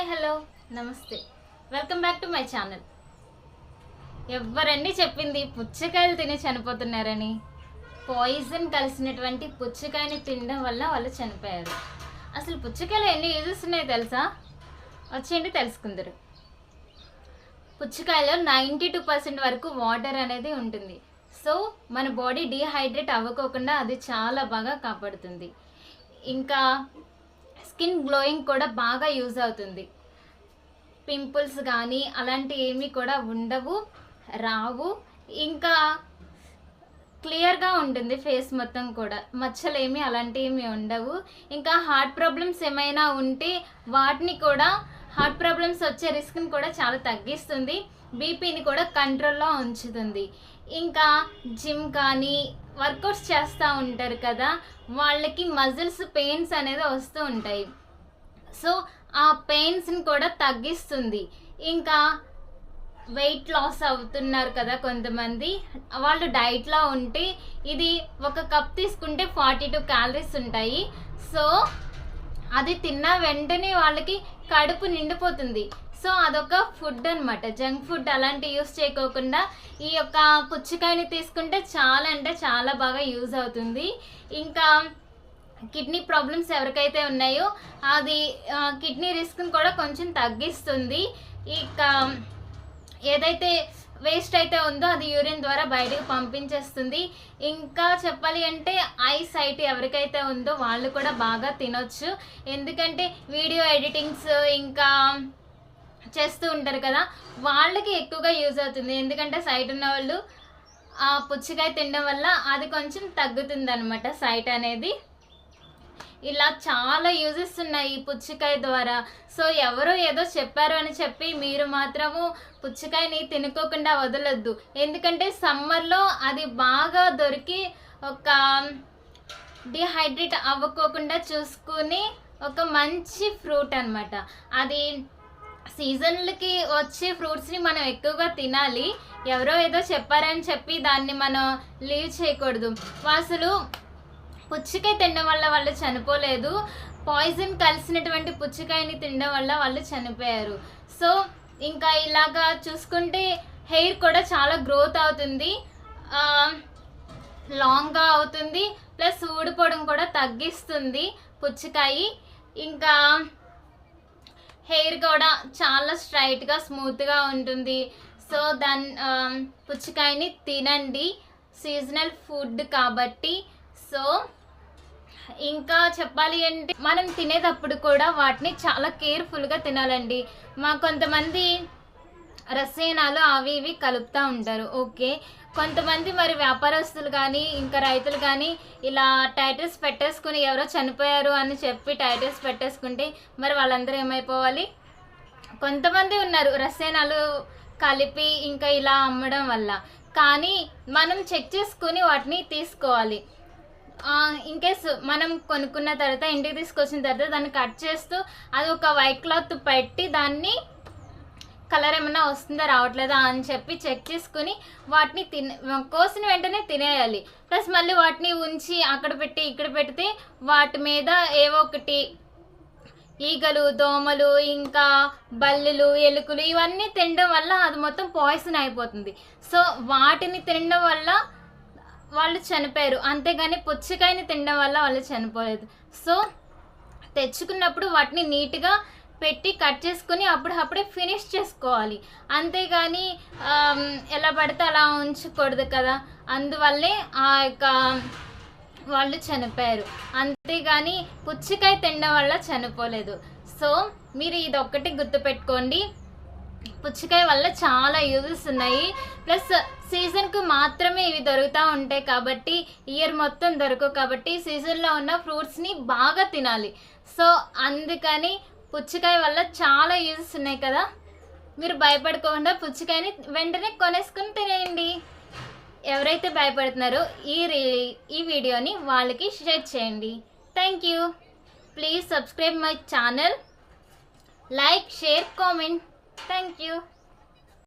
Hello నమస్తే welcome back to my channel. ఎవరండి చెప్పింది పుచ్చకాయలు తిని చనిపోతున్నారని? పాయిజన్ కలిసినటువంటి పుచ్చకాయని తినడం వల్ల వాళ్ళు చనిపోయారు. అసలు పుచ్చకాయలు ఎన్ని యూజెస్ ఉన్నాయో తెలుసా? వచ్చేయండి తెలుసుకుందరు. పుచ్చకాయలో 92% వరకు వాటర్ అనేది ఉంటుంది. సో మన బాడీ డీహైడ్రేట్ అవ్వకోకుండా అది చాలా బాగా కాపాడుతుంది. ఇంకా స్కిన్ గ్లోయింగ్ కూడా బాగా యూజ్ అవుతుంది. పింపుల్స్ కానీ అలాంటివి ఏమీ కూడా ఉండవు, రావు. ఇంకా క్లియర్గా ఉంటుంది ఫేస్ మొత్తం కూడా, మచ్చలు ఏమీ అలాంటివి ఏమీ ఉండవు. ఇంకా హార్ట్ ప్రాబ్లమ్స్ ఏమైనా ఉంటే వాటిని కూడా, హార్ట్ ప్రాబ్లమ్స్ వచ్చే రిస్క్ని కూడా చాలా తగ్గిస్తుంది. బీపీని కూడా కంట్రోల్లో ఉంచుతుంది. ఇంకా జిమ్ కానీ వర్కౌట్స్ చేస్తూ ఉంటారు కదా, వాళ్ళకి మజిల్స్ పెయిన్స్ అనేది వస్తూ ఉంటాయి. సో ఆ పెయిన్స్ని కూడా తగ్గిస్తుంది. ఇంకా వెయిట్ లాస్ అవుతున్నారు కదా కొంతమంది, వాళ్ళు డైట్లో ఉంటే ఇది ఒక కప్ తీసుకుంటే 42 క్యాలరీస్ ఉంటాయి. సో అది తిన్న వెంటనే వాళ్ళకి కడుపు నిండిపోతుంది. సో అదొక ఫుడ్ అనమాట, జంక్ ఫుడ్ అలాంటి యూస్ చేయకోకుండా ఈ యొక్క పుచ్చకాయని తీసుకుంటే చాలా అంటే చాలా బాగా యూజ్ అవుతుంది. ఇంకా కిడ్నీ ప్రాబ్లమ్స్ ఎవరికైతే ఉన్నాయో అది కిడ్నీ రిస్క్ని కూడా కొంచెం తగ్గిస్తుంది. ఇక ఏదైతే వేస్ట్ అయితే ఉందో అది యూరిన్ ద్వారా బయటకు పంపించేస్తుంది. ఇంకా చెప్పాలి అంటే ఐ సైట్ ఎవరికైతే ఉందో వాళ్ళు కూడా బాగా తినొచ్చు. ఎందుకంటే వీడియో ఎడిటింగ్స్ ఇంకా చేస్తూ ఉంటారు కదా, వాళ్ళకి ఎక్కువగా యూజ్ అవుతుంది. ఎందుకంటే సైట్ ఉన్న వాళ్ళు ఆ పుచ్చకాయ తినడం వల్ల అది కొంచెం తగ్గుతుంది అనమాట, సైట్ అనేది. ఇలా చాలా యూజెస్ ఉన్నాయి ఈ పుచ్చకాయ ద్వారా. సో ఎవరో ఏదో చెప్పారు అని చెప్పి మీరు మాత్రము పుచ్చకాయని తినుకోకుండా వదలొద్దు. ఎందుకంటే సమ్మర్లో అది బాగా దొరికి ఒక డిహైడ్రేట్ అవ్వకోకుండా చూసుకుని ఒక మంచి ఫ్రూట్ అనమాట. అది సీజన్లకి వచ్చే ఫ్రూట్స్ని మనం ఎక్కువగా తినాలి. ఎవరో ఏదో చెప్పారని చెప్పి దాన్ని మనం లీవ్ చేయకూడదు. అసలు పుచ్చకాయ తినడం వల్ల వాళ్ళు చనిపోలేదు, పాయిజన్ కలిసినటువంటి పుచ్చకాయని తినడం వల్ల వాళ్ళు చనిపోయారు. సో ఇంకా ఇలాగా చూసుకుంటే హెయిర్ కూడా చాలా గ్రోత్ అవుతుంది, లాంగ్గా అవుతుంది, ప్లస్ ఊడిపోవడం కూడా తగ్గిస్తుంది పుచ్చకాయ. ఇంకా హెయిర్ కూడా చాలా స్ట్రైట్గా స్మూత్గా ఉంటుంది. సో పుచ్చకాయని తినండి, సీజనల్ ఫుడ్ కాబట్టి. సో ఇంకా చెప్పాలి అంటే మనం తినేటప్పుడు కూడా వాటిని చాలా కేర్ఫుల్గా తినాలండి. కొంతమంది రసాయనాలు అవి ఇవి కలుపుతూ ఉంటారు, ఓకే. కొంతమంది మరి వ్యాపారస్తులు కానీ ఇంకా రైతులు కానీ ఇలా టైటిల్స్ పెట్టేసుకుని ఎవరో చనిపోయారు అని చెప్పి టైటిల్స్ పెట్టేసుకుంటే మరి వాళ్ళందరూ ఏమైపోవాలి? కొంతమంది ఉన్నారు రసాయనాలు కలిపి ఇంకా ఇలా అమ్మడం వల్ల. కానీ మనం చెక్ చేసుకుని వాటిని తీసుకోవాలి. ఇన్కేస్ మనం కొనుక్కున్న తర్వాత ఇంటికి తీసుకొచ్చిన తర్వాత దాన్ని కట్ చేస్తూ అది ఒక వైట్ క్లాత్ పెట్టి దాన్ని కలర్ ఏమైనా వస్తుందా రావట్లేదా అని చెప్పి చెక్ చేసుకుని వాటిని కోసిన వెంటనే తినేయాలి. ప్లస్ మళ్ళీ వాటిని ఉంచి అక్కడ పెట్టి ఇక్కడ పెడితే వాటి మీద ఏవో ఒకటి ఈగలు, దోమలు, ఇంకా బల్లులు, ఎలుకలు ఇవన్నీ తినడం వల్ల అది మొత్తం పాయిజన్ అయిపోతుంది. సో వాటిని తినడం వల్ల వాళ్ళు చనిపోయారు, అంతేగాని పుచ్చకాయని తినడం వల్ల వాళ్ళు చనిపోలేదు. సో తెచ్చుకున్నప్పుడు వాటిని నీట్గా పెట్టి కట్ చేసుకుని అప్పుడే ఫినిష్ చేసుకోవాలి, అంతేగాని ఎలా పడితే అలా ఉంచకూడదు కదా. అందువల్లే ఆ యొక్క వాళ్ళు చనిపోయారు, అంతేగాని పుచ్చకాయ తినడం వల్ల చనిపోలేదు. సో మీరు ఇదొక్కటి గుర్తుపెట్టుకోండి, పుచ్చకాయ వల్ల చాలా యూజెస్ ఉన్నాయి. ప్లస్ సీజన్కు మాత్రమే ఇవి దొరుకుతూ ఉంటాయి కాబట్టి, ఇయర్ మొత్తం దొరకవు కాబట్టి సీజన్లో ఉన్న ఫ్రూట్స్ని బాగా తినాలి. సో అందుకని పుచ్చకాయ వల్ల చాలా యూజెస్ ఉన్నాయి కదా, మీరు భయపడుకోకుండా పుచ్చకాయని వెంటనే కొనేసుకుని తినేయండి. ఎవరైతే భయపడుతున్నారో ఈ వీడియోని వాళ్ళకి షేర్ చేయండి. Thank you. Please subscribe my channel, like, share, comment. Thank you.